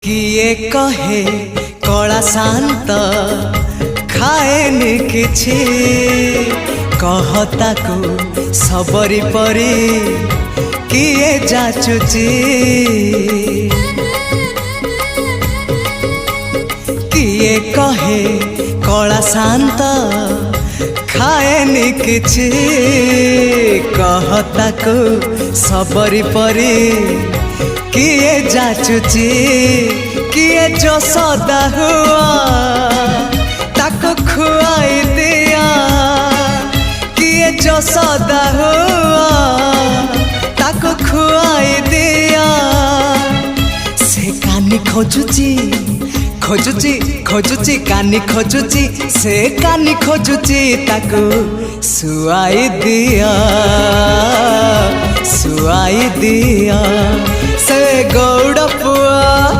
किए कहे कला शांत खाएनि किछि कहता को सबरी परी किए जाचुची किए कहे कला शांत खाएनि किछि कहता को सबरी परी किए जाचुची किए जो सदा हुआ ताको खुआई दिया किए जो सदा हुआ ताको खुआई दिया से कानी खोजुची खोजुची खोजुची कानी खोजुची से कानी खोजुची ताको सुआई दिया से गौड़ पुआ